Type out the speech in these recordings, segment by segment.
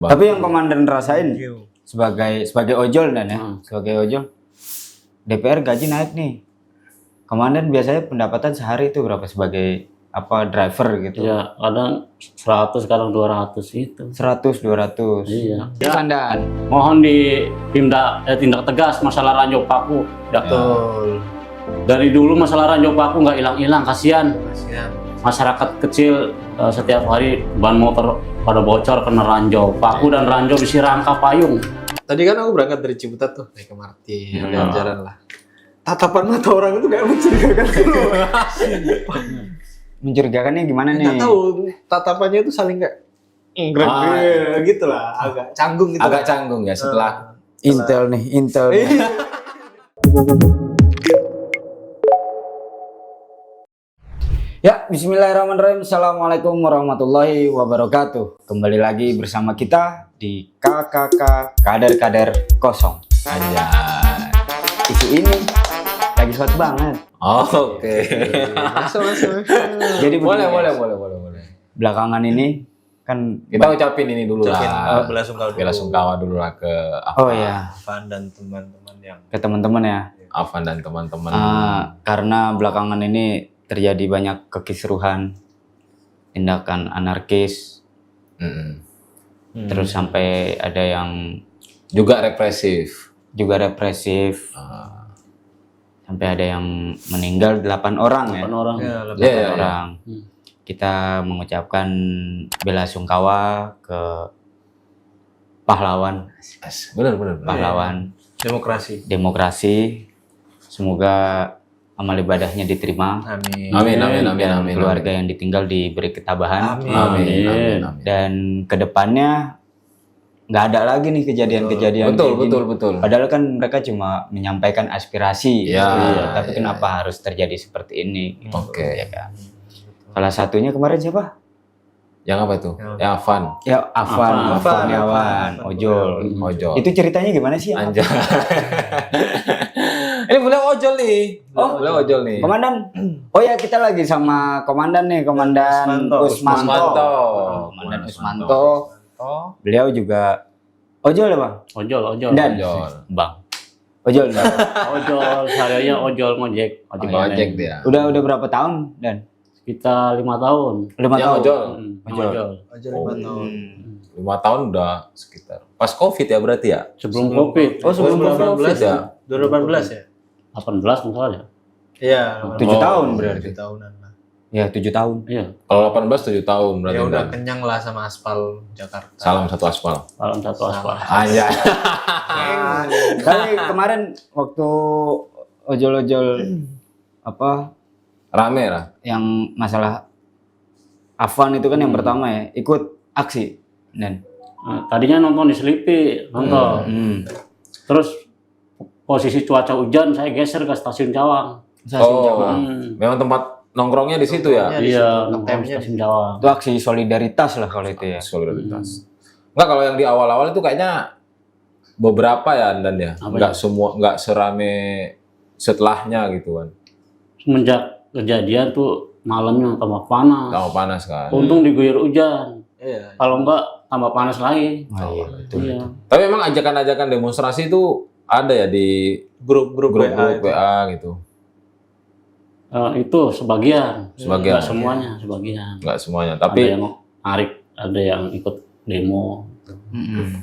Tapi yang komandan rasain sebagai ojol dan ya, sebagai ojol, DPR gaji naik nih. Komandan biasanya pendapatan sehari itu berapa sebagai driver gitu? Ya, kadang 100, kadang 200 itu. 100, 200. Iya. Sandan. Mohon tindak tegas masalah ranjau paku. Betul. Dari dulu masalah ranjau paku nggak hilang-hilang, kasihan. Masyarakat kecil setiap hari ban motor pada bocor kena ranjau paku dan ranjau besi rangka payung. Tadi kan aku berangkat dari Ciputat tuh naik MRT, lihat jalan lah. Tatapan mata orang itu kayak mencurigakan dulu. Mencurigakannya gimana nih? Nggak tahu, tatapannya itu saling kayak gitu lah, agak canggung gitu. Agak canggung ya setelah Intel nih. Ya, bismillahirrahmanirrahim. Assalamualaikum warahmatullahi wabarakatuh. Kembali lagi bersama kita di KKK Kader Kosong. Anjay. Isu ini lagi hot banget. Oke. Masuk. Jadi Boleh. belakangan ini kan Kita ucapin ini dulu lah. Bela Sungkawa dulu lah ke oh ya, Afan dan teman-teman yang ke teman-teman ya. Afan dan teman-teman. Karena belakangan ini terjadi banyak kekisruhan, tindakan anarkis, terus sampai ada yang Juga represif. Sampai ada yang meninggal 8 orang ya. 8 orang. Iya. Orang. Kita mengucapkan bela sungkawa ke pahlawan, Bener. pahlawan demokrasi. Semoga amal ibadahnya diterima. Amin. Dan keluarga yang ditinggal diberi ketabahan. Amin. Dan kedepannya nggak ada lagi nih kejadian-kejadian kayak gini. Betul. Padahal kan mereka cuma menyampaikan aspirasi. Iya, Tapi kenapa harus terjadi seperti ini? Oke. Ya kan? Salah satunya kemarin siapa? Yang apa tuh? Yang Afan. Ya Afan Kurniawan, ojol. Itu ceritanya gimana sih? Anjay. Ini beliau ojol nih. Beliau ojol nih. Komandan. Oh ya, kita lagi sama komandan nih, Komandan Usmanto. Komandan Usmanto. Beliau juga ojol ya, Bang? Ojol. Dan Bang. Ojol. Ojol, sehariannya ojol ngojek. Ojek dia. Udah berapa tahun, Dan? Kita 5 tahun. 5 Yang tahun. ojol. Ojol. Aja 5 tahun. 5 tahun udah sekitar. Pas COVID ya berarti ya? Sebelum Covid. Oh, sebelum COVID ya? 2018 ya? 18 misalnya. Iya. 7 tahun berarti. 7 tahunan lah. Ya, 7 tahun. Iya. Kalau 18 7 tahun berarti. Ya udah Dan. kenyang lah sama aspal Jakarta. Salam satu aspal. Salam satu aspal. Anjay. Tapi kemarin waktu ojol-ojol Rame lah. yang masalah Afan itu kan yang pertama ya, ikut aksi, Dan. Nah, tadinya nonton di Selipi, Terus posisi cuaca hujan, saya geser ke Stasiun Cawang. Memang tempat nongkrongnya di situ ya? Iya, nongkrong di Stasiun Cawang. Itu aksi solidaritas lah kalau itu ya. Solidaritas. Enggak, kalau yang di awal-awal itu kayaknya beberapa ya, Dan ya. Enggak serame setelahnya gitu kan. Semenjak kejadian tuh malamnya tambah panas. Tambah panas kan. Untung diguyur hujan. Iya. Kalau enggak tambah panas lagi. Oh, iya, betul. Iya. Tapi memang ajakan-ajakan demonstrasi itu ada ya di Grup WA gitu. Itu sebagian. Sebagian. Enggak semuanya, sebagian. Enggak semuanya, Ada tapi yang narik, ada yang ikut demo.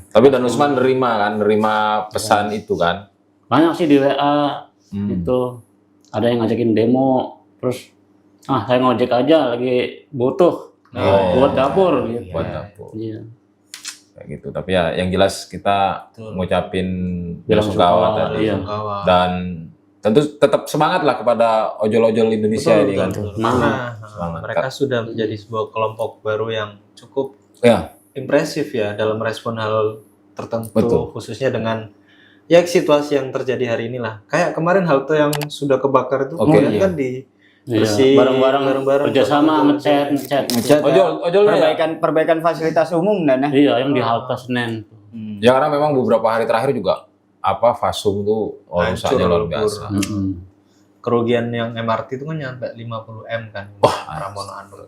tapi Dan Usman nerima pesan itu kan. Banyak sih di WA itu. Ada yang ngajakin demo, terus saya ngojek aja lagi butuh buat dapur gitu. Buat dapur. Iya. Kayak gitu. Tapi ya yang jelas kita ngucapin bela Bela sungkawa sungkawa, tadi. iya. Dan tentu tetap semangat lah kepada ojol-ojol Indonesia ini kan. Karena Semangat. mereka sudah menjadi sebuah kelompok baru yang cukup Ya, impresif ya dalam respon hal tertentu, Betul. khususnya dengan ya situasi yang terjadi hari inilah. Kayak kemarin halte yang sudah kebakar itu Oke, kemudian iya. kan di Iya, bersih, bareng-bareng kerjasama ngecat. Ngecat ojol ya. perbaikan fasilitas umum, Dan ya. Iya, yang di halte Senen. Ya karena memang beberapa hari terakhir juga Fasum tuh rusaknya luar biasa. kerugian yang MRT itu kan nyampe 50 M kan. Wah, Pramono Anur.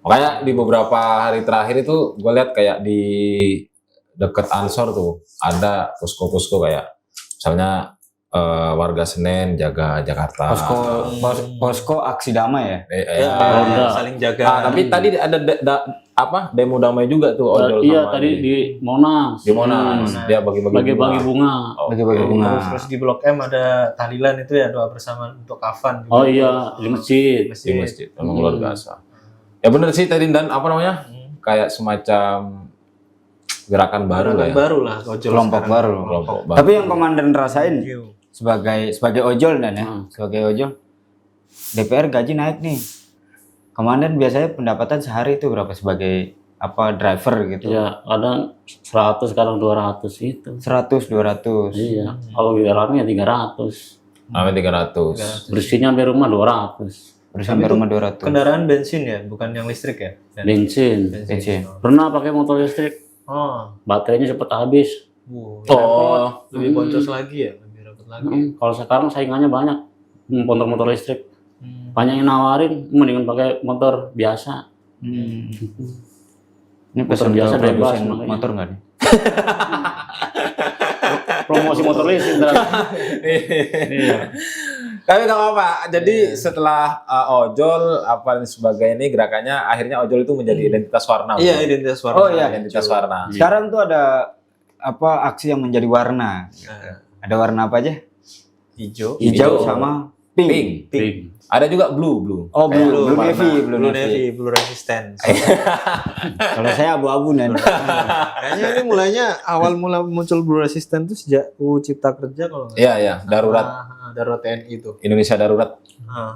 Makanya di beberapa hari terakhir itu gue lihat kayak di deket Ansor tuh ada posko-posko kayak misalnya warga Senen jaga Jakarta. Posko aksi damai ya. Ronda. Saling jaga. Ah, tapi tadi ada demo damai juga tuh ojol Iya sama tadi di Monas. di Monas. Dia bagi-bagi Bagi-bagi bunga. Bagi-bagi bunga. Terus di Blok M ada tahlilan itu ya, doa bersama untuk kafan. Oh iya di masjid. di masjid. Memang luar biasa. Ya bener sih tadi, dan apa namanya? Kayak semacam gerakan baru lah ya. Baru lah ojol Kelompok sekarang. baru. Kelompok baru. Tapi yang komandan rasain sebagai ojol dan ya, Hmm. sebagai ojol DPR gaji naik nih. Komandan biasanya pendapatan sehari itu berapa sebagai apa driver gitu? Iya kadang 100 kadang 200 itu. 100 200. Iya. Kalau rame ya 300. Sampai 300. Bersihnya sampai rumah 200. Terus sampai rumah 200. Kendaraan bensin ya, bukan yang listrik ya? Bensin. Bensin. Pernah pakai motor listrik. Oh, Baterainya cepet habis. Oh, lebih boncos lagi ya, lebih repot lagi. Kalau sekarang saingannya banyak. Motor-motor listrik. Banyak yang nawarin, mendingan pakai motor biasa. Ini Motor pesan biasa biasa bebas, produsen makanya. motor nggak nih? Promosi motor listrik. Iya. Tapi nggak apa-apa. Jadi setelah ojol apa dan sebagainya ini gerakannya akhirnya ojol itu menjadi identitas warna. Iya, identitas warna. Oh iya, Identitas warna. Sekarang tuh ada apa aksi yang menjadi warna. Ada warna apa aja? Hijau. Hijau Hijau. sama pink. Pink. Pink. Ada juga blue. Oh, Kayak blue warna. navy, Blue Navy, Blue Resistance. Kalau saya abu-abu nen. Kayaknya ini mulainya awal mula muncul Blue Resistance itu sejak UU Cipta Kerja kalau nggak Iya, darurat. darurat TNI itu. Indonesia darurat.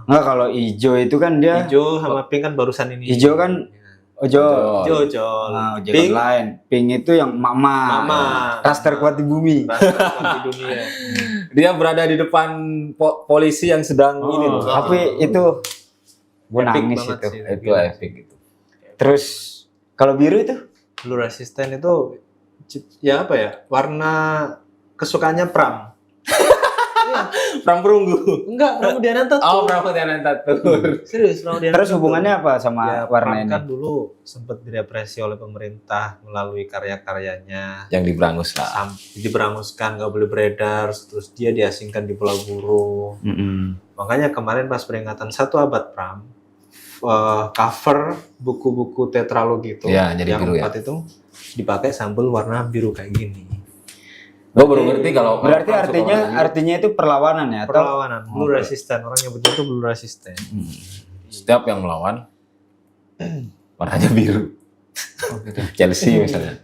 Nggak, kalau hijau itu kan dia Hijau sama pink kan barusan ini. hijau kan ojol. Hijau, ojol. Nah, ojol Pink, lain. Pink itu yang mama. Mama. Ras terkuat di bumi. rasa kuat di dunia. Dia berada di depan polisi yang sedang ini loh. Tapi itu gue Epic nangis banget itu. sih. Itu epic gitu. Terus kalau biru itu Blue Resistance itu ya apa ya? Warna kesukaannya Pram. Perang perunggu. Enggak, Pramudiananta tuh. Oh, Pramudiana Tatur. Serius, Pramudiananta. terus hubungannya apa sama ya, warna Pram ini? kan dulu sempat direpresi oleh pemerintah melalui karya-karyanya. Yang diberangus lah. Sampai diberanguskan, nggak boleh beredar, terus dia diasingkan di Pulau Buru. Makanya kemarin pas peringatan 1 abad Pram, cover buku-buku tetralogi itu, Ya, jadi yang biru ya. 4 itu dipakai sambal warna biru kayak gini. Gue baru ngerti kalau Berarti orang suka warna biru. artinya itu perlawanan ya atau Perlawanan, Blue Resistance, orang nyebutnya itu Blue Resistance. Setiap yang melawan warnanya biru. Chelsea misalnya.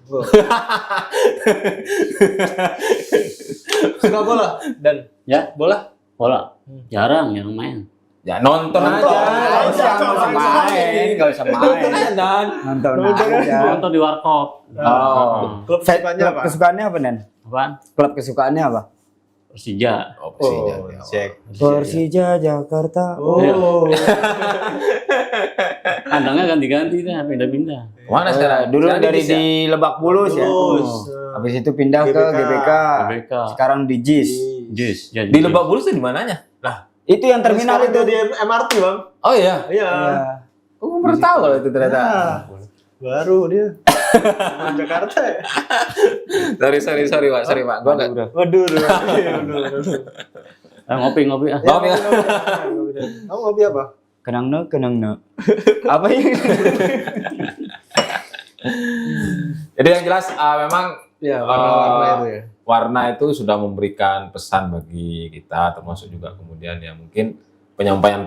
Suka bola dan Ya, bola? bola. Jarang yang main. Ya nonton aja. Nggak usah main, nggak usah main. Nonton aja. Nonton di warkop. Oh. Klub kesukaannya Klub apa? kesukaannya apa Nen? Apaan? Klub kesukaannya apa? Persija. Oh, Persija. Oh, cek. Persija Jakarta. Oh, Kandangnya ganti-ganti dah, pindah-pindah. Mana sekarang? Dulu Sekarang dari bisa. di Lebak Bulus ya. Bulus. Habis itu pindah ke GBK. GBK. GBK. Sekarang di JIS. Jis. Di Lebak Bulus itu di mananya? Itu yang terminal itu. di MRT, Bang. Oh iya. Iya. Gue baru tahu loh itu ternyata. Baru dia. Orang Jakarta ya. Sorry Pak, Gua enggak. Waduh. Ngopi-ngopi ah. Maaf ya. Kamu ngopi apa? Kenang no. Apa ini? Jadi yang jelas memang Ya, warna-warna itu ya. warna itu sudah memberikan pesan bagi kita, termasuk juga kemudian ya mungkin penyampaian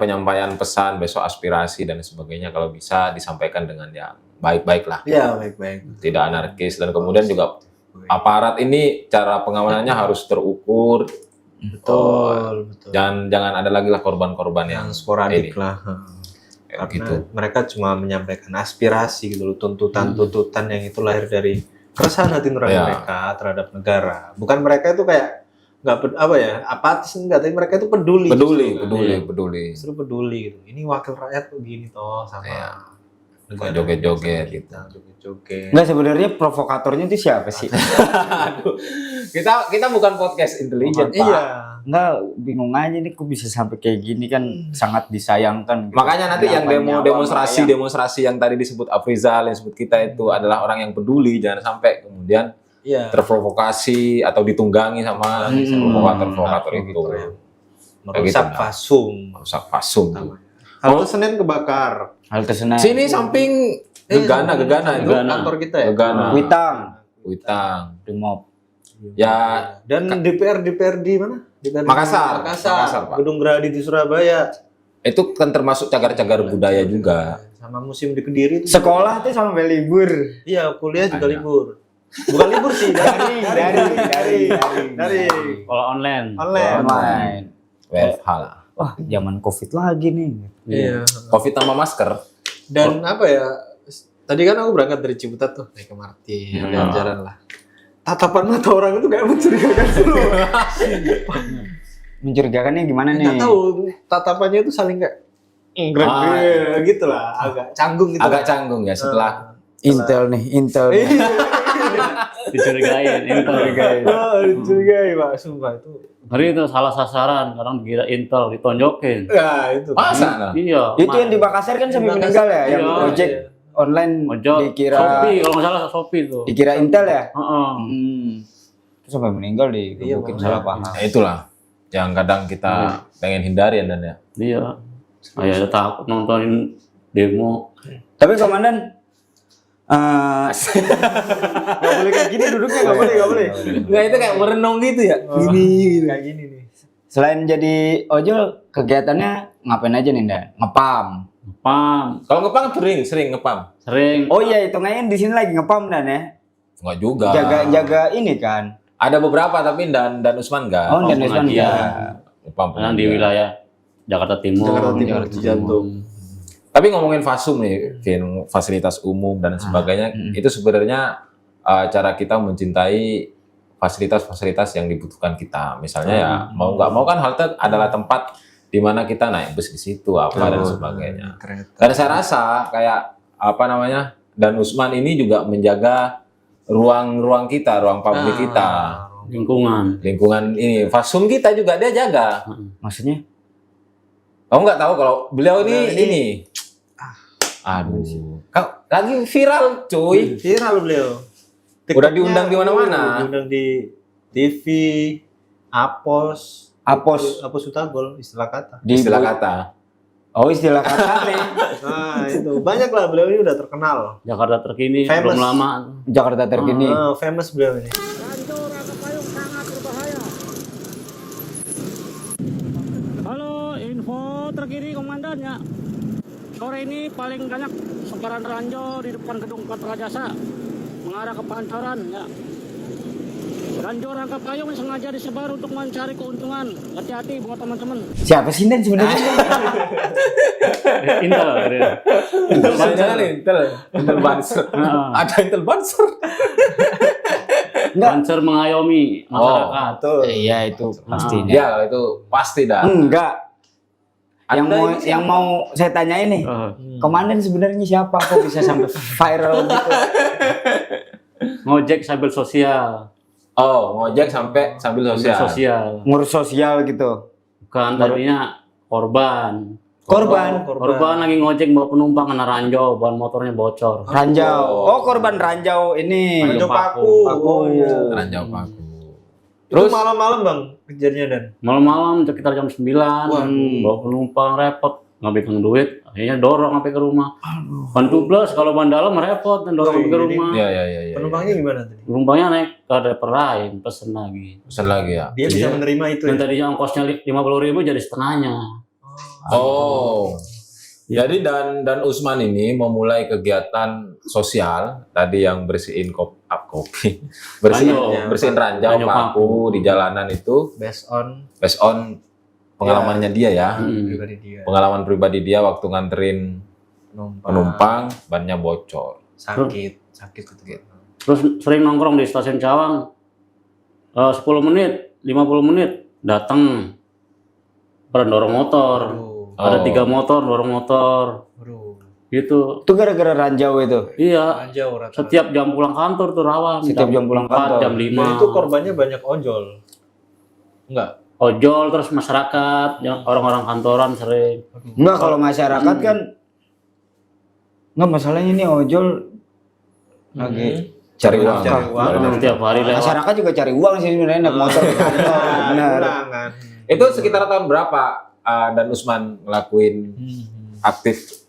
pesan besok aspirasi dan sebagainya kalau bisa disampaikan dengan yang baik-baik lah, Iya, baik-baik. tidak anarkis, dan kemudian juga aparat ini cara pengamanannya harus terukur. Betul. Dan jangan ada lagi lah korban-korban yang Yang sporadik ini. lah. Kayak Karena gitu. mereka cuma menyampaikan aspirasi gitu loh, tuntutan-tuntutan yang itu lahir dari keresahan hati nurani Ya. mereka terhadap negara. Bukan mereka itu kayak apatis enggak, tapi mereka itu peduli. Peduli. Justru peduli gitu. Ini wakil rakyat tuh gini toh sama Iya. negara Joget-joget kita, gitu. joget-joget. Enggak, sebenarnya provokatornya itu siapa sih? Aduh, kita bukan podcast intelijen, Pak. Iya. Enggak, bingung aja nih kok bisa sampai kayak gini kan sangat disayangkan. Gitu. Makanya nanti yang Nyawa demonstrasi yang tadi disebut Afrizal, yang disebut kita itu adalah orang yang peduli, jangan sampai kemudian Iya. terprovokasi atau ditunggangi sama provokator itu. Gitu ya. Kayak gitu, Merusak nah. fasum. Merusak fasum. Halte Senin kebakar. Halte Senin. Sini samping Gegana itu Kantor kita ya. Gegana. Kuitang, Brimob. Ya, Dan DPR di mana? DPR Makassar, Makassar, Pak. Gedung Gerahadi di Surabaya. itu kan termasuk cagar-cagar budaya juga. Sama museum di Kediri itu. Sekolah tuh sampai libur. Iya, kuliah juga Ada. libur. Bukan libur sih, dari. Kalau online. Online. WFH lah. Wah, zaman Covid lagi nih. Iya. Covid sama masker. Dan apa ya? Tadi kan aku berangkat dari Ciputat tuh, naik ke MRT, jalan-jalan lah. Tatapan mata orang itu kayak mencurigakan semua. Mencurigakannya gimana nih? Nggak tahu, tatapannya itu saling kayak gitu lah, agak canggung gitu. Agak canggung ya setelah Intel nih, Intel. nih. Dicurigain, Dicurigai, Pak, sumpah itu. Ngeri itu salah sasaran, kadang dikira Intel ditonjokin. Ya, itu. masa nah? Iya. Itu yang di Makassar kan sampai meninggal ya, yang Iya. ojek online Ojol, dikira Shopee, kalau nggak salah Shopee tuh. dikira Intel ya? Heeh. Terus sampai meninggal Iya, mungkin Bang. salah paham. Nah, itulah yang kadang kita pengen hindari ya Dan ya. Iya. Ayah takut nontonin demo. Tapi komandan nggak boleh kayak gini duduknya, nggak boleh. Enggak, itu kayak merenung gitu ya. Kayak gini nih. Selain jadi ojol, kegiatannya ngapain aja nih, Dan? Ngepam. Pam, Kalau ngepam sering ngepam. sering. Oh iya, hitungannya di sini lagi ngepam, Dan ya. Enggak juga. Jaga ini kan. Ada beberapa tapi dan Usman enggak. Oh, Dan Usman pengajian. ya. Ngepam Yang di wilayah Jakarta Timur. Jakarta Timur, Cijantung. Tapi ngomongin fasum nih, Vin, fasilitas umum dan sebagainya, itu sebenarnya cara kita mencintai fasilitas-fasilitas yang dibutuhkan kita. Misalnya ya mau nggak mau kan halte adalah tempat di mana kita naik bus di situ apa dan sebagainya. Dan saya rasa kayak apa namanya Dan Usman ini juga menjaga ruang-ruang kita, ruang publik kita, lingkungan ini, fasum kita juga dia jaga. Maksudnya? Kamu nggak tahu kalau beliau ini. Aduh, lagi viral cuy. Viral beliau. Udah diundang di mana-mana. Diundang di TV, Apos Utagol, istilah kata. Istilah kata. Oh, istilah kata nih. Nah, itu banyak lah, beliau ini udah terkenal. Jakarta terkini Famous. belum lama. Jakarta terkini. Famous beliau ini. Halo, info terkini komandan ya. Sore ini paling banyak sebaran ranjau di depan gedung Patra Jasa mengarah ke Pancoran ya. Ranjau rangka payung sengaja disebar untuk mencari keuntungan. Hati-hati buat teman-teman. Siapa sih, Dan sebenarnya? Intel. Jangan Intel Banser. Ada Intel Banser. Banser mengayomi masyarakat. Iya, itu pastinya. Ya, itu pasti dah. Enggak. Anda ini Yang mau saya tanyain nih, komandan sebenarnya siapa? Kok bisa sampai viral gitu? Ngojek sambil sosial. Oh, ngojek sampai sambil sosial. Ngurus sosial gitu. Bukan, tadinya korban. Korban Lagi ngojek bawa penumpang kena ranjau, ban motornya bocor. ranjau. Oh, korban ranjau ini. Ranjau paku. Oh, iya. Ranjau paku. Terus malam-malam Bang kejarnya Dan. Malam-malam sekitar jam 9, bawa penumpang repot, nggak pegang duit, akhirnya dorong sampai ke rumah. Ban tubles kalau ban dalam repot dan dorong sampai ke rumah. Iya. Penumpangnya gimana tadi? Penumpangnya naik ke driver lain, pesen lagi. Pesan lagi ya. Dia bisa menerima itu Dan ya? tadinya ongkosnya 50.000 jadi setengahnya. Oh. Jadi dan Usman ini memulai kegiatan sosial tadi yang bersihin kopi, bersihin ranjau paku di jalanan itu Based on pengalamannya dia ya. pribadi dia. Pengalaman pribadi dia waktu nganterin penumpang bannya bocor. Sakit gitu. Terus sering nongkrong di stasiun Cawang, 10 menit, 50 menit, datang pada dorong motor. Ada 3 motor, dorong motor. Gitu. Itu gara-gara ranjau itu. Iya. Ranjau rata-rata. Setiap jam pulang kantor tuh rawan. Setiap jam pulang kantor. Jam 5. Dan itu korbannya banyak ojol. Enggak. ojol terus masyarakat, yang orang-orang kantoran sering. Enggak, kalau masyarakat kan enggak, masalahnya ini ojol lagi cari uang. Cari uang. Tiap hari lewat. Masyarakat juga cari uang sih sebenarnya, naik motor ke kantor. Benar. Ulangan. Itu sekitar tahun berapa Dan Usman ngelakuin aktif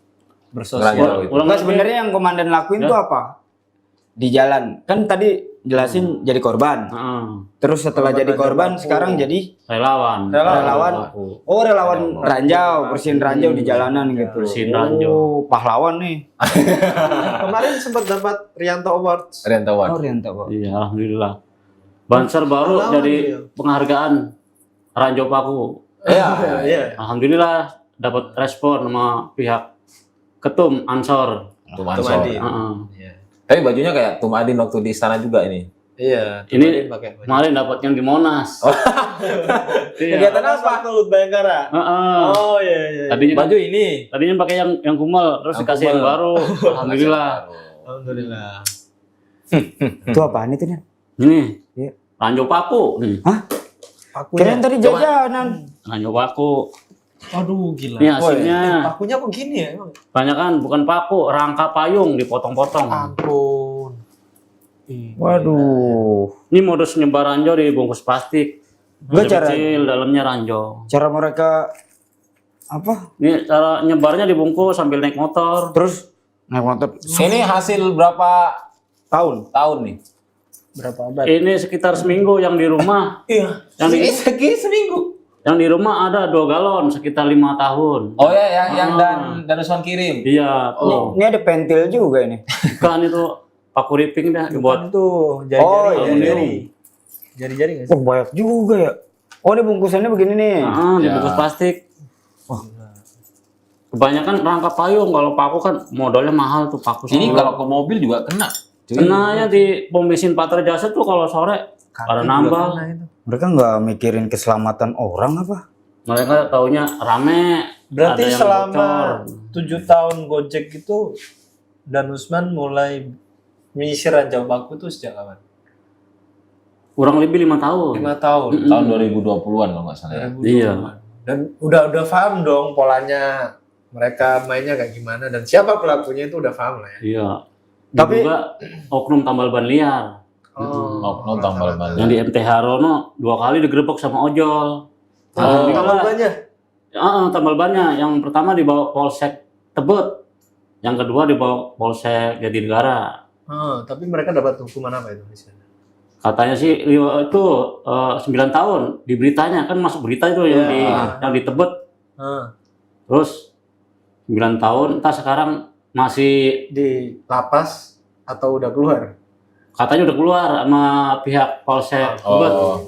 ngerantau itu? Enggak, sebenarnya yang komandan lakuin tuh apa? Di jalan. Kan tadi jelasin jadi korban. Heeh. Terus setelah jadi korban sekarang jadi Relawan. relawan. Oh, relawan ranjau, bersihin ranjau di jalanan gitu. Bersihin ranjau. Oh, pahlawan nih. Kemarin sempat dapat Rianto Awards. Rantauan. Oh, Rianto, Pak. Iya, alhamdulillah. Banser baru Relawan jadi dia. penghargaan Ranjau Paku. Iya. Iya. Alhamdulillah dapat respon sama pihak ketum Ansor. Tumansor. Tumadi. Heeh. Iya. Tapi bajunya kayak Tumadin waktu di istana juga ini. Iya. Ini pakai baju. kemarin dapat yang di Monas. Iya. Kegiatan apa? Waktu Lut Bayangkara. Heeh. Oh iya iya. Tadinya Baju ini. pakai yang kumel, terus Yang dikasih yang kumel. baru. Alhamdulillah. Alhamdulillah. Itu apaan itu nih? Ini Iya. Ranjau Paku. Nih, Kirain tadi jajanan. Ranjau Paku. Aduh gila. Ini hasilnya. Pakunya kok gini ya emang? Banyak kan bukan paku, rangka payung dipotong-potong. Ampun. Waduh. Ini modus nyebar ranjau dibungkus plastik. Gua cara- Kecil, dalamnya ranjau. Cara mereka apa? Ini cara nyebarnya dibungkus sambil naik motor. Terus naik motor Ini hasil berapa tahun. tahun nih? Berapa abad? Ini sekitar seminggu yang di rumah. Iya. Yang di, seminggu. yang di rumah ada 2 galon sekitar 5 tahun. Oh ya, yang Dan Usman kirim. Iya, tuh. Ini ada pentil juga ini. Bukan itu paku riping dah dibuat Tuh Oh, iya, aluminium. Jari-jari nggak sih? Oh, banyak juga ya. Oh, ini bungkusannya begini nih. Dibungkus Ya. plastik. Kebanyakan rangka payung, kalau paku kan modalnya mahal tuh paku. Ini sama. kalau ke mobil juga kena. Cuy. Kenanya di pom bensin Patra Jasa tuh kalau sore pada nambal. Mereka nggak mikirin keselamatan orang apa? Mereka taunya rame. Berarti ada yang selama bocor. 7 tahun Gojek itu Dan Usman mulai menyisir Ranjau Paku itu sejak kapan? kurang lebih 5 tahun. 5 tahun. Tahun 2020-an kalau nggak salah ya. 2020. Iya. Dan udah paham dong polanya mereka mainnya kayak gimana dan siapa pelakunya itu udah paham lah ya. Iya. Tapi- juga oknum tambal ban liar. Oknum tambal ban. Yang di MTH Rono 2 kali digerebek sama ojol. Tambal bannya. Tambal bannya. Yang pertama dibawa Polsek Tebet. Yang kedua dibawa Polsek Jatinegara. Tapi mereka dapat hukuman apa itu di sana? Katanya sih itu 9 tahun di beritanya kan masuk berita itu yang di Tebet. Terus 9 tahun, entah sekarang masih Di lapas atau udah keluar? katanya udah keluar sama pihak Polsek Tebet. Oh.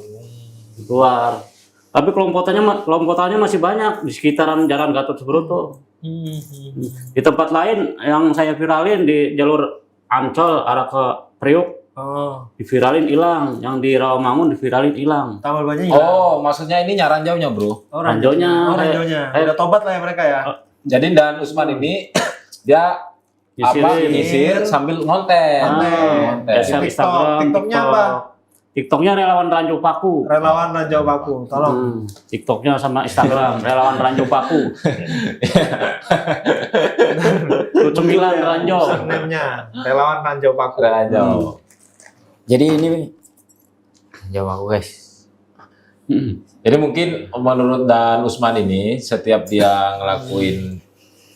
Keluar. Tapi kelompokannya masih banyak di sekitaran Jalan Gatot Subroto. Di tempat lain yang saya viralin di jalur Ancol arah ke Priuk diviralin hilang, yang di Rawamangun diviralin hilang. Tambal bannya hilang. Oh, maksudnya ini nyaranjaunya, Bro. ranjaunya. Oh, ranjaunya. kayak- Udah tobat lah ya mereka ya. Jadi Dan Usman ini dia Nyisirin. nyisir sambil ngonten. Konten. Share Di Instagram, TikToknya apa? TikToknya relawan Ranjau Paku. Relawan Ranjau Paku. Tolong. TikToknya sama Instagram relawan Ranjau Paku. 9 Ranjau. Username-nya Relawan Ranjau Paku. Ranjau. Jadi ini jawab aku, guys. Jadi mungkin menurut Dan Usman ini setiap dia ngelakuin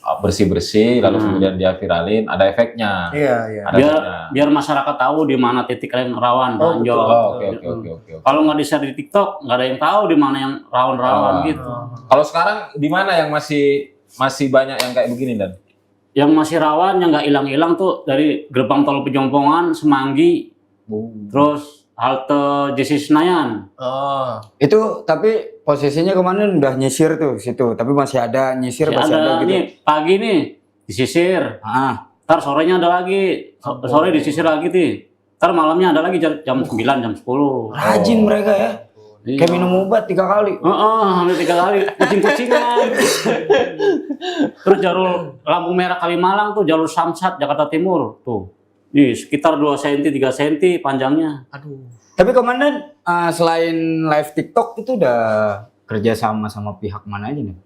bersih-bersih lalu kemudian dia viralin ada efeknya. Iya, iya. Ada Biar efeknya. biar masyarakat tahu di mana titik yang rawan Oh, Ranjau. Oh, oke. Kalau nggak di-share di TikTok, nggak ada yang tahu di mana yang rawan-rawan Oh. gitu. Kalau sekarang di mana yang masih banyak yang kayak begini Dan? Yang masih rawan, yang nggak hilang-hilang tuh dari gerbang tol Pejompongan, Semanggi, terus halte JC Senayan. Itu tapi posisinya kemarin udah nyisir tuh situ, tapi masih ada nyisir, masih ada gitu. Nih pagi nih disisir, ntar sorenya ada lagi, sore disisir lagi nih. Ntar malamnya ada lagi jam 9, jam 10. Rajin mereka ya. Iya. Kayak minum obat 3 kali. Hampir 3 kali, kucing-kucingan. Terus jalur lampu merah Kalimalang tuh jalur Samsat Jakarta Timur tuh. sekitar 2 cm 3 cm panjangnya. Aduh. Tapi komandan selain live TikTok itu udah kerja sama pihak mana aja nih?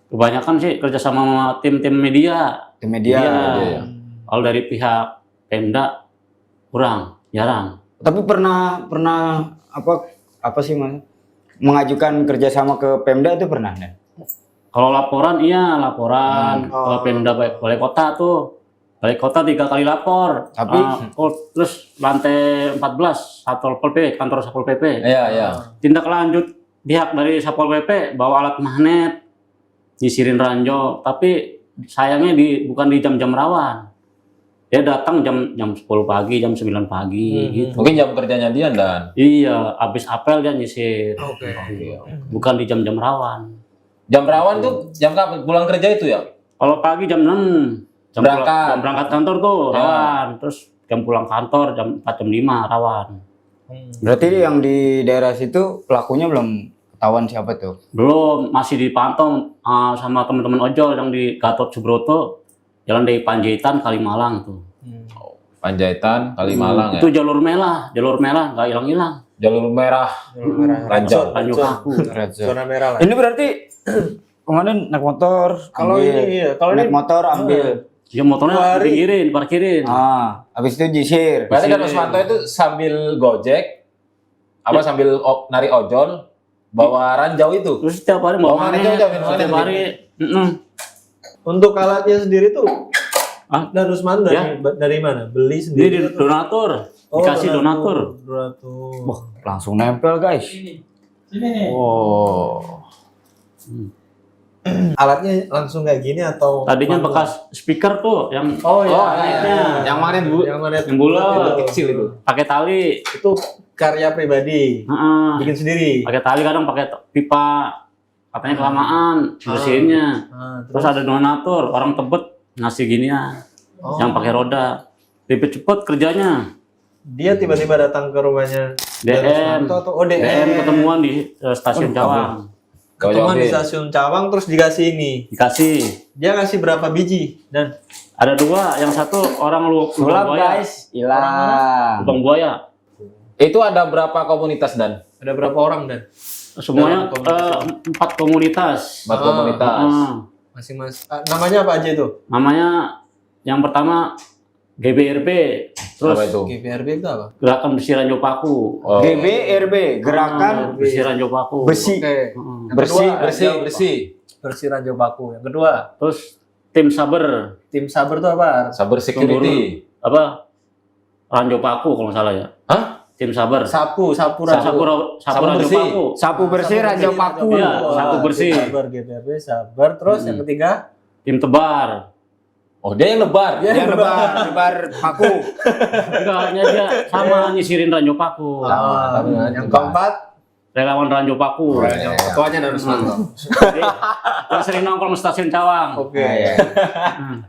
Kebanyakan sih kerja sama tim-tim media. Di media. Iya. Kalau dari pihak Pemda kurang, jarang. Tapi pernah apa sih mas? Mengajukan kerjasama ke Pemda itu pernah nih? Kalau laporan iya, laporan ke Pemda Balai Kota tuh. Balai Kota 3 kali lapor. Tapi terus lantai 14 Satpol PP, kantor Satpol PP. Iya, iya. Tindak lanjut pihak dari Satpol PP bawa alat magnet, nyisirin ranjau, tapi sayangnya bukan di jam-jam rawan. Dia datang jam 10 pagi, jam 9 pagi gitu. Mungkin jam kerjanya dia dan. Iya, habis apel dia nyisir. Oke. Bukan di jam-jam rawan. Jam rawan tuh jam kapan? Pulang kerja itu ya? Kalau pagi jam 6 jam berangkat kantor tuh rawan, terus jam pulang kantor jam 4 jam 5 rawan. Berarti yang di daerah situ pelakunya belum ketahuan siapa tuh? Belum, masih dipantau sama teman-teman ojol yang di Gatot Subroto, jalan dari Panjaitan Kalimalang tuh. Panjaitan, Kalimalang ya. Itu jalur merah nggak hilang-hilang. Jalur merah. Ranjau. Ranjau paku. Zona merah lah. Ini berarti komandan naik motor, Kalau ambil. ini iya, kalau naik ini motor ambil. Ya motornya pinggirin, parkirin. Habis itu nyisir. Berarti kan Usmanto itu sambil gojek, sambil nari ojol, bawa ranjau itu. Terus setiap hari mau mana magnet, jauh-jauh, mana setiap gitu? hari. Untuk alatnya sendiri tuh dan Usman Ya. dari mana? Beli Dia sendiri? di donatur, dikasih donatur. Donatur. Langsung nempel guys. Oh. Alatnya langsung kayak gini atau Tadinya manual? bekas speaker tuh yang iya. Yang mana Bu? Yang mana? yang bulat, Kecil itu. pakai tali. Itu karya pribadi. Heeh. Bikin sendiri. Pakai tali kadang pakai pipa. Katanya kelamaan bersihinnya. Terus ada donatur, orang Tebet ngasih ginian. Yang pakai roda. Lebih cepet kerjanya. Dia tiba-tiba datang ke rumahnya DM. Usmanto atau DM ketemuan di stasiun Cawang. Ketemuan di stasiun Cawang terus dikasih ini. Dikasih. Dia ngasih berapa biji dan Ada 2, yang satu orang lubang Sulap buaya. guys, hilang. Lubang buaya. Itu ada berapa komunitas dan? ada berapa orang dan Semuanya 4 komunitas. 4 komunitas. masing-masing namanya apa aja itu? Namanya yang pertama GBRB, terus Apa itu? GPRB itu apa? Gerakan Bersih Ranjau Paku. Oh. GBRB, gerakan Bersih Ranjau Paku. besi. Oke. Heeh. Bersih, bersih. Bersih Ranjau Paku. Yang kedua, Terus tim Saber, tim Saber itu apa? Saber security. apa? Ranjau Paku kalau nggak salah ya. Hah? Tim Saber. Sapu Sapu Ranjau. Ranjau bersih. Paku. sapu bersih Ranjau Paku. Iya, sapu bersih. Saber GPRB, Saber. Terus yang ketiga, Tim Tebar. Oh, dia yang nebar. Dia nebar paku. Enggaknya dia sama nyisirin Ranjau Paku. yang keempat, Relawan Ranjau Paku. ketuanya dan Usmanto. Jadi, yang sering nongkrong di stasiun Cawang. Oke. Hmm.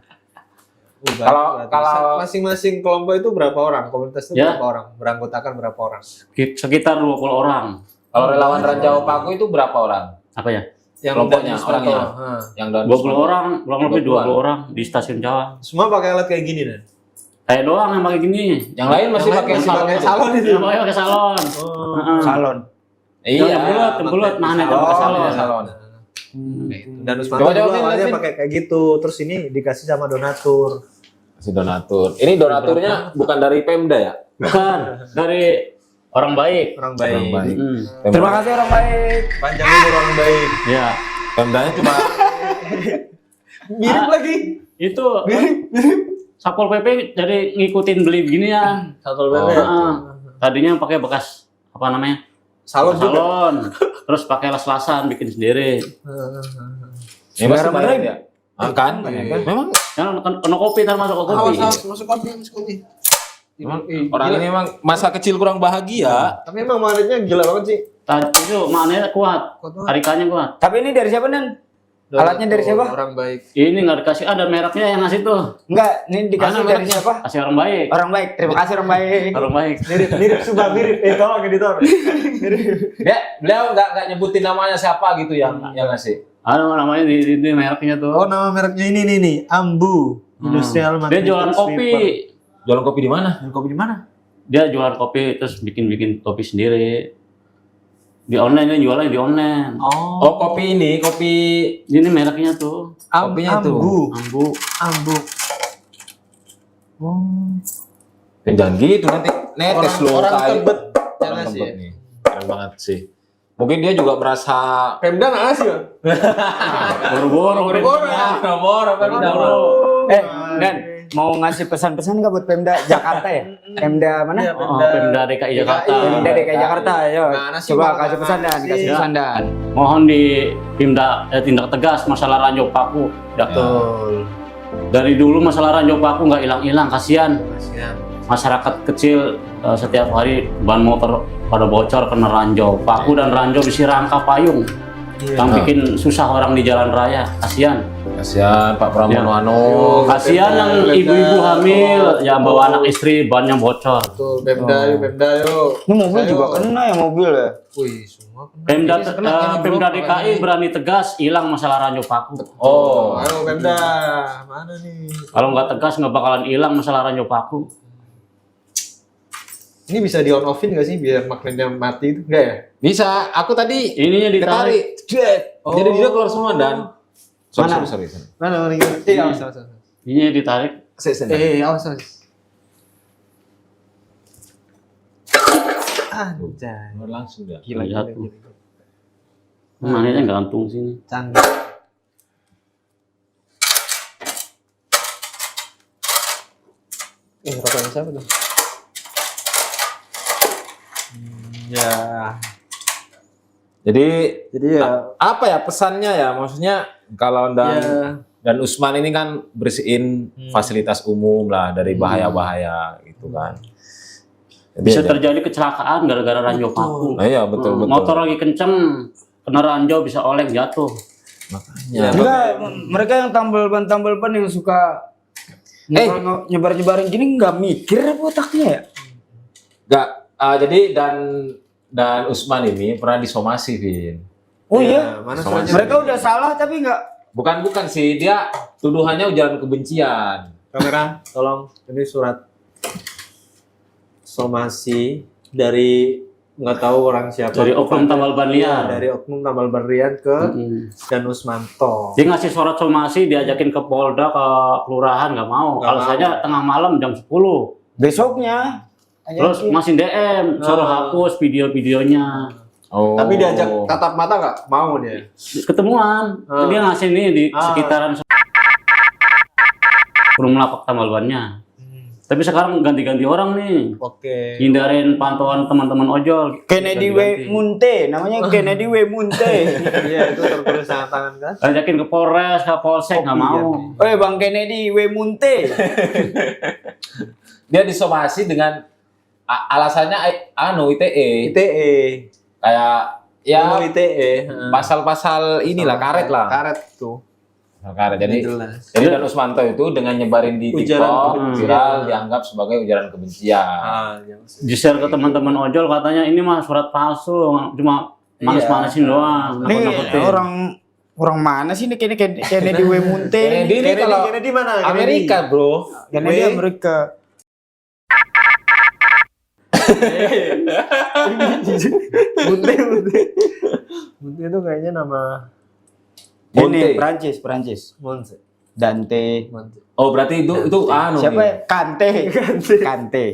Kalau- masing-masing kelompok itu berapa orang? Komunitas itu Ya. berapa orang? Beranggotakan berapa orang? Sekitar 20 orang. Kalau relawan Ranjau Paku itu berapa orang? Apa ya? Yang Kelompoknya, dari Usmanto. orangnya. Hah. Yang dan 20 orang, kurang lebih 20-an. 20 orang di stasiun Cawang. Semua pakai alat kayak gini dan. Saya doang yang pakai gini. Yang lain masih Yang lain pakai masih salon. pakai salon itu. Yang pakai salon. Heeh. Salon. Yang Iya. bulat, magnet yang pakai salon. Salon. Dan Usmanto Coba juga jawabin, awalnya jawabin. pakai kayak gitu. Terus ini dikasih sama donatur. Si donatur. Ini donaturnya bukan dari Pemda ya? Bukan, dari orang baik. Orang baik. Orang baik. Hmm. Terima kasih orang baik. Panjang umur orang baik. Ya, Pemdanya cuma Mirip lagi. itu Satpol PP jadi ngikutin beli gini ya. Satpol Oh. PP. Tadinya pakai bekas apa namanya? Salon juga. Salon. Terus pakai las-lasan bikin sendiri. ini masih banyak ya? Kan? Iya. Memang Yang kena kopi termasuk ke kopi. Masuk kopi. orang ini memang masa kecil kurang bahagia. Tapi emang magnetnya gila banget sih. Tadi itu maknanya kuat, tarikannya kuat. Tapi ini dari siapa Nen? Alatnya dari siapa? Orang baik. Ini nggak dikasih, ada mereknya yang ngasih tuh. Enggak, ini dikasih Mana dari mereknya? siapa? Kasih orang baik. Orang baik. Terima kasih orang baik. Orang baik. Mirip sumpah mirip. Tolong editor. Beliau nggak nyebutin namanya siapa gitu yang ngasih. Ada namanya di mereknya tuh. Oh, nama mereknya ini nih. Ambu. Industrial Dia jualan Magnetic kopi. Sweeper. Jualan kopi di mana? Kopi di mana? Dia jualan kopi terus bikin kopi sendiri. Di online, dia jualan di online. Oh, kopi ini, kopi Ini mereknya tuh. kopinya tuh. Ambu. Jangan gitu nanti netes lo orang kayak Tebet yang orang ngasih Tebet ya? nih. Keren banget sih. Mungkin dia juga merasa Pemda nggak ngasih ya? Boro-boro. Dan mau ngasih pesan-pesan nggak buat Pemda Jakarta ya? Pemda mana? Iya, Pemda DKI Jakarta. Pemda DKI Jakarta, ayo. Mana sih, Coba Bang? kasih pesan dan Mana kasih sih? pesan dan. Mohon tindak tegas masalah ranjau paku. Betul. Dari dulu masalah ranjau paku nggak hilang-hilang, kasihan. Kasihan. Masyarakat kecil setiap hari ban motor pada bocor kena ranjau. Paku dan ranjau bisi rangka payung. Yang bikin susah orang di jalan raya, kasihan. kasihan Pak Pramono Ya. Anu. Kasihan yang ibu-ibu hamil yang bawa anak istri bannya bocor. Betul, Pemda yuk. Ini mobil Ayo. juga kena ya mobil ya. Wih, semua kena. Pemda, Ini kena, ini Pemda belum, DKI ini. berani tegas hilang masalah ranjau paku. Oh, Ayo Pemda, mana nih? Kalau nggak tegas nggak bakalan hilang masalah ranjau paku. Ini bisa di on offin nggak sih biar magnetnya mati itu? Enggak ya? bisa. Aku tadi Ininya ditarik. ketarik. Oh. Jadi dia keluar semua dan Mana? sorry. Mana ini? Awas. Ininya ditarik. Awas. Anjay. Keluar langsung dah. Gila. Jatuh. Manetnya gantung sini. Canggih. Rokoknya siapa tuh? Ya. Jadi Jadi ya. apa ya pesannya ya? Maksudnya kalau dan Usman ini kan bersihin fasilitas umum lah dari bahaya-bahaya gitu kan. Jadi Bisa ada- terjadi kecelakaan gara-gara ranjau paku. Nah, iya betul. Motor lagi kenceng, kena ranjau bisa oleng jatuh. Ya, Enggak, mereka yang tambal ban yang suka nyebar-nyebarin gini nggak mikir apa otaknya ya? Enggak, jadi dan Usman ini pernah disomasi, Vin. Oh iya, Mana Sama suratnya? mereka udah salah tapi nggak. Bukan sih, dia tuduhannya ujaran kebencian. Kamera, tolong. Ini surat somasi dari nggak tahu orang siapa. Dari oknum tambal ban Iya, liar. dari oknum tambal ban liar ke Danus Manto. Dia ngasih surat somasi, diajakin ke Polda, ke kelurahan, nggak mau. Nggak Kalau mau. saja tengah malam jam 10. Besoknya. Terus masih DM, suruh hapus video-videonya. Oh. Tapi diajak tatap mata nggak mau dia. Ketemuan. Dia ngasih ini di sekitaran belum melapak tambal bannya. Tapi sekarang ganti-ganti orang nih. Oke. Hindarin pantauan teman-teman ojol. Kennedy W. Ganti-ganti. Munte, namanya Kennedy W. Munte. Iya, itu tertulis tangan tangan kan. Ajakin ke Polres, ke Polsek, nggak mau. Bang Kennedy W. Munte. Dia disomasi dengan alasannya ITE. ITE. Kayak ya ITE. pasal-pasal inilah karet lah. Karet tuh. Karet. Jadi Jelas. Dan Usmanto itu dengan nyebarin di Ujaran TikTok kebencian. viral dianggap sebagai ujaran kebencian. Di-share ke teman-teman ojol katanya ini mah surat palsu, cuma manis-manisin doang. Nih nakut-nakutin. orang mana sih nih Kennedy W. Munte? Kennedy ini kalau Kennedy mana? Amerika, bro. Kennedy Amerika. Munte. Munte itu kayaknya nama Ini Monte. Perancis. Monte. Dante. Oh, berarti itu anu Siapa nih. ya? Kante.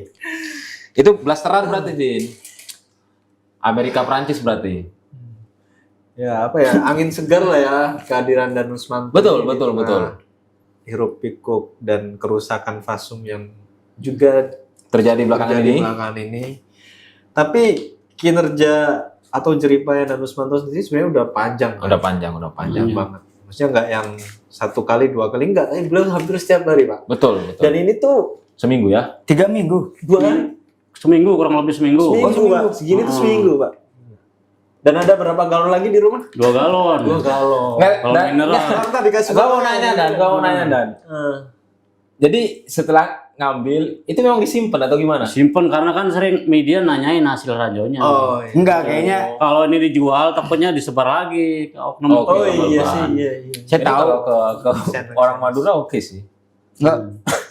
Itu blasteran berarti, Din. Amerika Prancis berarti. Ya apa ya, angin segar lah ya kehadiran Danus Manto. Betul, ini betul, di betul. tengah Hiruk pikuk dan kerusakan fasum yang juga Terjadi belakangan terjadi ini. belakangan ini. Tapi kinerja atau jeripaya Danus Manto sendiri sebenarnya udah panjang. kan? Udah panjang Panjang Iya. banget. Maksudnya nggak yang 1 kali 2 kali enggak, tapi belum hampir setiap hari Pak. Betul. Dan ini tuh Seminggu ya. 3 minggu. 2 hari. Seminggu, kurang lebih seminggu. Seminggu, Pak. Segini tuh seminggu, Pak. Dan ada berapa galon lagi di rumah? 2 galon. 2 galon. Kalau mineral. Kita dikasih Gua mau nanya Dan. Jadi setelah ngambil itu memang disimpan atau gimana? Simpen karena kan sering media nanyain hasil ranjaunya. Oh, iya. Enggak, kayaknya Kalau ini dijual takutnya disebar lagi ke oknum. Oh, Oh tambal iya ban. sih, iya. saya Jadi tahu. kalau ke orang Madura oke sih. Enggak.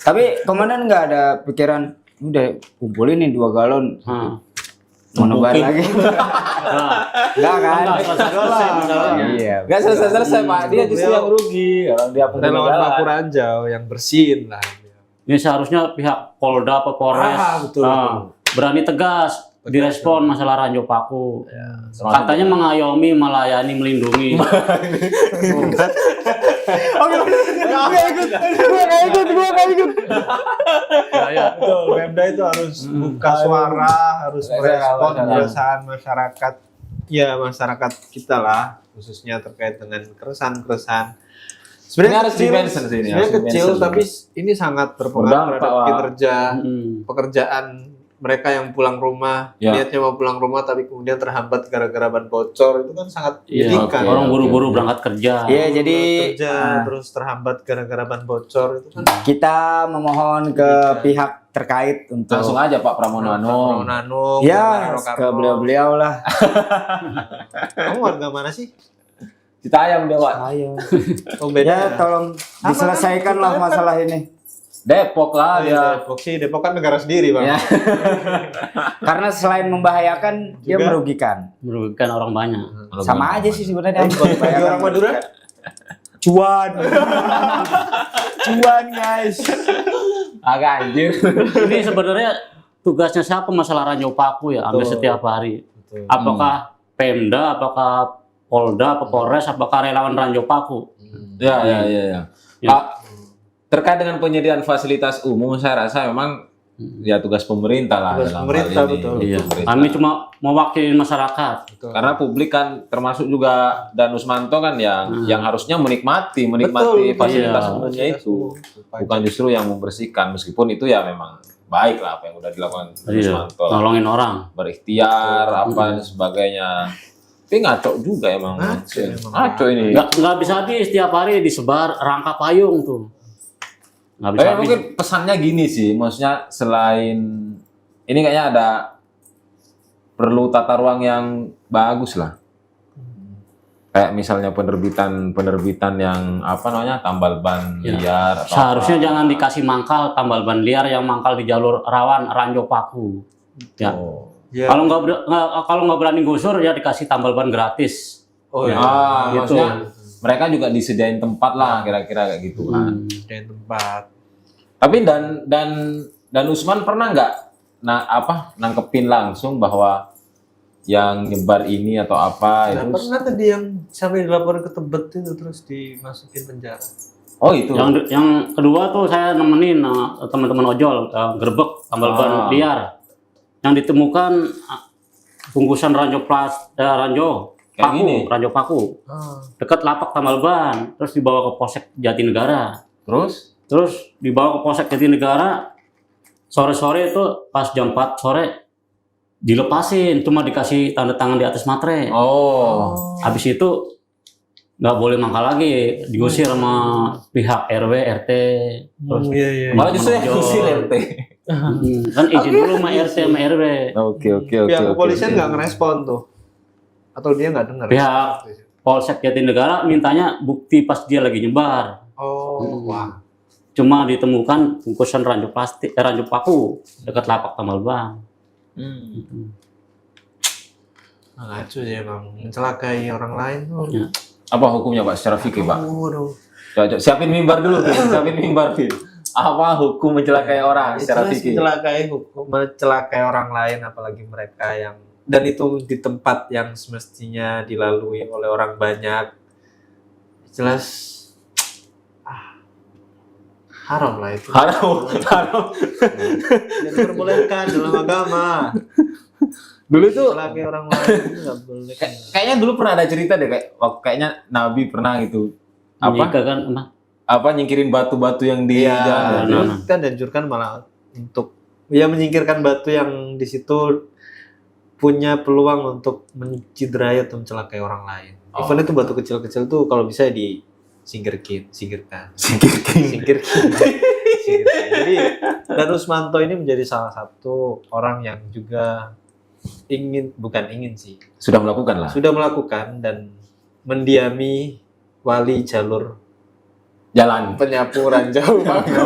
Tapi komandan nggak ada pikiran udah kumpulin nih 2 galon. Mau nebar lagi? Enggak kan? Iya. Gak selesai Pak, dia justru yang rugi. Orang dia pengguna Relawan jalan. Paku Ranjau yang bersihin lah. Ini seharusnya pihak Polda atau Polres Betul. berani tegas direspon masalah Ranjau Paku. Katanya mengayomi, melayani, melindungi. Betul, Pemda itu harus buka suara, harus merespon keresahan masyarakat. Ya, masyarakat kita lah, khususnya terkait dengan keresahan-keresahan. Ini harus di-mention sih ini, Sebenarnya harus kecil, di-mention. tapi ini sangat berpengaruh Berdampak, terhadap Pak. kinerja Hmm. pekerjaan mereka yang pulang rumah, Ya. niatnya mau pulang rumah tapi kemudian terhambat gara-gara ban bocor, itu kan sangat Iya, menyedihkan. orang Oke, buru-buru oke. berangkat kerja. Iya, jadi kerja terus terhambat gara-gara ban bocor itu kan kita memohon ke pihak terkait untuk Langsung aja Pak Pramono Anung. Nano, ya ke beliau-beliau lah. Kamu warga mana sih? Citayam dia Pak. Ayo. Oh beda. Ya tolong diselesaikan lah masalah ini. Depok lah dia. Depok sih, Depok kan negara sendiri bang. Ya. Karena selain membahayakan, dia Juga merugikan. Merugikan orang banyak. Sama aja sih sebenarnya. Bagi orang Madura? Cuan. Cuan guys. Agak anjir. Ini sebenarnya tugasnya siapa masalah Ranjau Paku ya? Hampir Betul. setiap hari. Betul. Apakah Pemda, apakah Polda, apa Polres, apakah relawan Ranjau Paku? Ya. Ya. Pak, terkait dengan penyediaan fasilitas umum saya rasa memang ya tugas pemerintah lah Tugas dalam pemerintah, hal ini. betul. Iya. Pemerintah. Kami cuma mewakili masyarakat. Betul. Karena publik kan termasuk juga Dan Usmanto kan yang harusnya menikmati Betul, fasilitas iya. umumnya itu, bukan justru yang membersihkan, meskipun itu ya memang baik lah apa yang udah dilakukan Dan Iya. Usmanto lah. Nolongin orang. Berikhtiar apa dan sebagainya. Tapi ngaco juga emang. Ngaco ini. Nggak bisa habis setiap hari disebar rangka payung tuh. Nggak bisa Tapi habis. mungkin pesannya gini sih, maksudnya selain ini kayaknya ada perlu tata ruang yang bagus lah. Kayak misalnya penerbitan yang apa namanya tambal ban Ya. liar atau Seharusnya apa. jangan dikasih mangkal tambal ban liar yang mangkal di jalur rawan Ranjau Paku. Ya. Oh. Ya. Kalau nggak berani gusur ya dikasih tambal ban gratis. Oh ya. Gitu. Maksudnya mereka juga disediain tempat lah kira-kira kayak gitu kan. Di tempat. Tapi dan Usman pernah nggak nangkepin langsung bahwa yang nyebar ini atau apa Nah, itu? pernah tadi yang sampai dilaporin ke Tebet itu terus dimasukin penjara. Oh itu. Yang kedua tuh saya nemenin teman-teman ojol gerbek tambal ban liar. Yang ditemukan bungkusan ranjau Kayak Paku, gini? Ranjau Paku. Dekat lapak tambal ban, terus dibawa ke Polsek Jatinegara. Terus dibawa ke Polsek Jatinegara, sore-sore itu pas jam 4 sore dilepasin, cuma dikasih tanda tangan di atas materai. Oh. Habis itu nggak boleh mangkal lagi, diusir sama pihak RW, RT. Terus Iya. Malah justru yang Ojol. usir RT. kan izin dulu sama RT sama RW. Oke. Pihak kepolisian nggak ngerespon tuh, atau dia nggak dengar? Pihak Polsek Jatinegara mintanya bukti pas dia lagi nyebar. Oh, wah. Cuma ditemukan bungkusan ranjau paku dekat lapak tambal ban. Ngaco ya emang, mencelakai orang lain tuh. Ya. Apa hukumnya Pak secara fikih Pak? Waduh. Coba siapin mimbar dulu, siapin mimbar Vin. Apa hukum mencelakai orang secara Jelas fikih? mencelakai orang lain, apalagi mereka yang dan itu di tempat yang semestinya dilalui oleh orang banyak. Jelas haram lah itu. Haram. Tidak diperbolehkan dalam agama. Dulu tuh Mencelakai orang lain itu nggak boleh. kayaknya dulu pernah ada cerita deh kayaknya Nabi pernah gitu Jika kan nyingkirin batu-batu yang di jalan. nah. Kita dianjurkan malah untuk ya menyingkirkan batu yang di situ punya peluang untuk menciderai atau mencelakai orang lain. Even itu batu kecil-kecil tuh kalau bisa singkirkan. Jadi Dan Usmanto ini menjadi salah satu orang yang juga Sudah melakukan lah. sudah melakukan dan mendiami wali jalur Jalan. penyapu Ranjau Paku.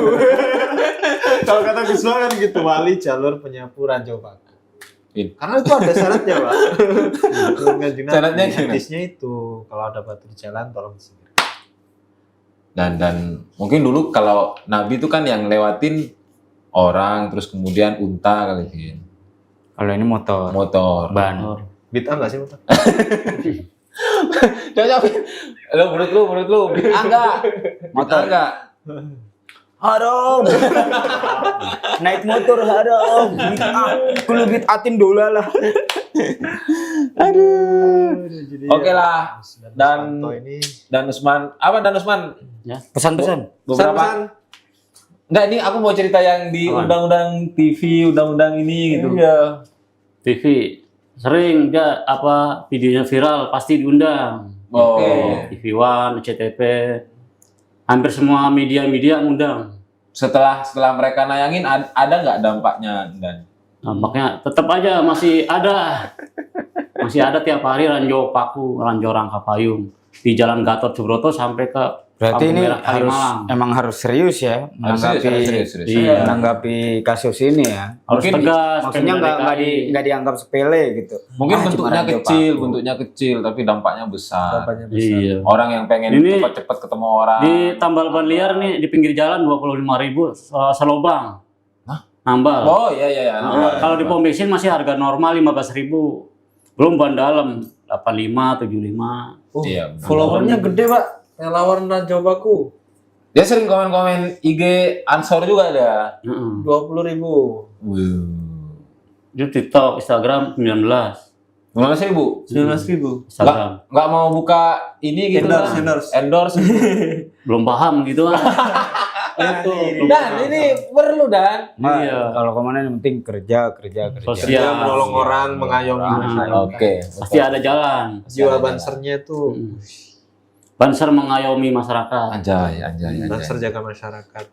Kalau kata visual kan gitu, wali jalur penyapu ranjau paku. Karena itu ada syaratnya, Pak. Syaratnya gimana? hadisnya itu kalau ada batu di jalan tolong disingkirkan. Dan mungkin dulu kalau Nabi itu kan yang lewatin orang terus kemudian unta kali Vin. Kalau ini motor, ban. Bid'ah enggak sih, Pak? Jangan Vin. Menurut lu bid'ah enggak? Motor enggak? Haram. Naik motor haram. Kulo bid'atin dola lah. Jadi Oke lah. Dan Nusmanto ini Dan Usman Pesan-pesan. beberapa enggak, ini aku mau cerita yang di Apaan? undang-undang TV, undang-undang ini gitu. Iya. TV sering dia videonya viral pasti diundang. Oh. TV One, CTP, hampir semua media ngundang. Setelah mereka nayangin ada nggak dampaknya dan Nampaknya tetap aja masih ada tiap hari ranjau paku, ranjau rangka payung di Jalan Gatot Subroto sampai ke Berarti Kampung ini Merah Kalimalang. emang harus serius ya serius. Iya. menanggapi kasus ini ya. Harus Mungkin tegas. Maksudnya Pemda DKI. nggak dianggap sepele gitu. mungkin Ah, bentuknya cuma ranjau kecil tapi dampaknya besar. Bapaknya besar. Iya. Orang yang pengen Ini cepat-cepat ketemu orang. Di tambal ban liar nih di pinggir jalan 25.000 selobang. Nambal. Oh iya. Kalau di pom bensin masih harga normal 15.000. Belum ban dalam 85, 75. Iya. benar. Followernya gede, Pak. Relawan ranjau paku Dia sering komen-komen IG Ansor juga ada. 20.000. Di TikTok, Instagram 19. 15.000. 19.000. Instagram. Nggak mau buka ini gitu kan? Endorse. Belum paham gitu kan. Dan ini perlu dan. Iya. Kalau kemana yang penting kerja. Sosial. Dia menolong orang, mengayomi masyarakat. Oke. Pasti ada jalan. Jiwa bansernya tuh Banser mengayomi masyarakat. Anjay. banser jaga masyarakat.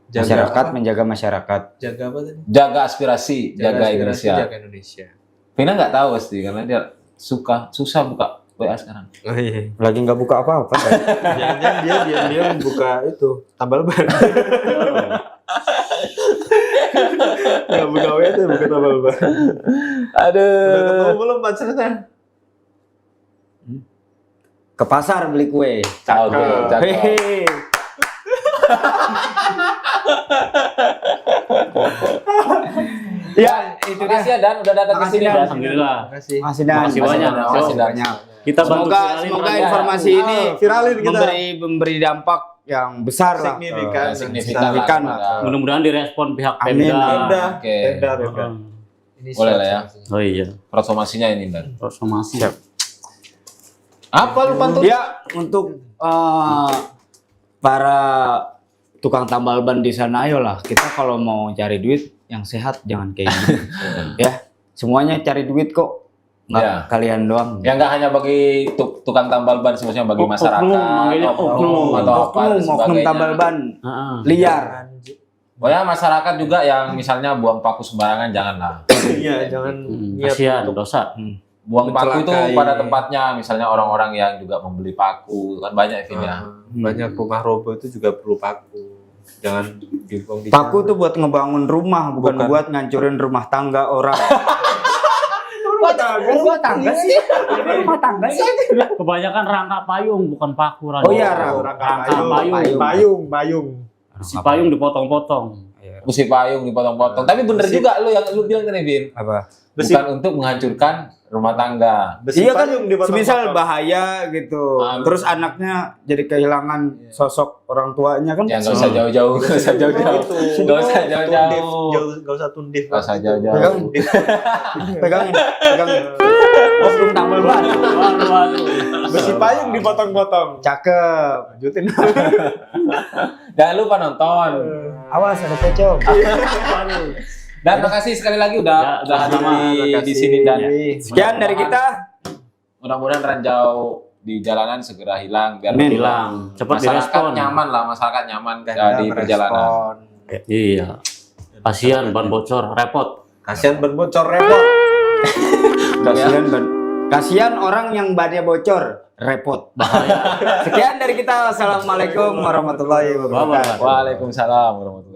Masyarakat apa? menjaga masyarakat. Jaga apa tadi? Jaga aspirasi, jaga aspirasi, Indonesia. Jaga Indonesia. Vina nggak tahu pasti karena dia susah buka WA sekarang. Oh iya. Lagi nggak buka apa-apa. Jangan-jangan dia diam-diam buka itu tambal ban. Nggak buka WA tuh, buka tambal ban. Aduh. Udah ketemu belum bansernya? Ke pasar beli kue. Oke, cakep. Hehe. Ya, itu dia. Makasih ya Dan udah datang ke Makasih, sini. Dan. Dan. Alhamdulillah. Makasih. Masih Dan. Makasih banyak. Makasih banyak. Kita bantu Semoga viralin aja. informasi ini viralin kita. memberi dampak yang besar lah. Signifikan. Signifikan lah. Mudah-mudahan direspon pihak Amin. Pemda. Pemda. Oke. Pemda. Ini Boleh lah ya. Oh iya. Prosomasinya ini Dan. Somasi. Siap. Apa lu pantun? Ya, untuk para tukang tambal ban di sana, ayolah kita kalau mau cari duit yang sehat jangan kayak gini. Ya, semuanya cari duit kok. Nggak Ya. kalian doang. Ya nggak hanya bagi tukang tambal ban, sebenarnya bagi masyarakat, manggilnya oknum. atau apa dan Oknum sebagainya. tambal ban Heeh. liar. Oh ya masyarakat juga yang misalnya buang paku sembarangan janganlah. Iya, jangan niat Kasihan, untuk dosa. Buang paku itu Mencelakai. pada tempatnya, misalnya orang-orang yang juga membeli paku kan banyak Vin ya. banyak rumah roboh itu juga perlu paku. Jangan dibuang di Paku tuh buat ngebangun rumah, bukan Bukan. buat ngancurin rumah tangga orang. Rumah tangga sih. Rumah tangga sih. Kebanyakan rangka payung bukan paku. Oh iya, rangka payung. Si payung dipotong-potong. Besi payung dipotong-potong. Tapi bener juga lu yang lu bilang tadi Vin. Apa? Bukan untuk menghancurkan rumah tangga. Besi Iya kan, payung dipotong-potong. semisal bahaya gitu. Terus anaknya jadi kehilangan sosok orang tuanya kan? Ya nggak usah jauh-jauh, nggak usah jauh-jauh. Nggak usah jauh-jauh. Nggak usah tundif. Nggak usah jauh-jauh. Pegangin. Oknum tambal ban. Besi payung dipotong-potong. Cakep. Lanjutin. Jangan lupa nonton. Awas ada pocong. Dan makasih sekali lagi udah hadir di sini Dan. Sekian dari kita. Mudah-mudahan ranjau di jalanan segera hilang biar Amin. Hilang. Cepat masyarakat direspon. nyaman lah, masyarakat nyaman di perjalanan. Iya. Kasihan ban bocor, repot. Kasihan ban bocor repot. Kasihan orang yang bannya bocor, repot. Bahaya. Sekian dari kita. Assalamualaikum warahmatullahi wabarakatuh. Waalaikumsalam warahmatullahi wabarakatuh.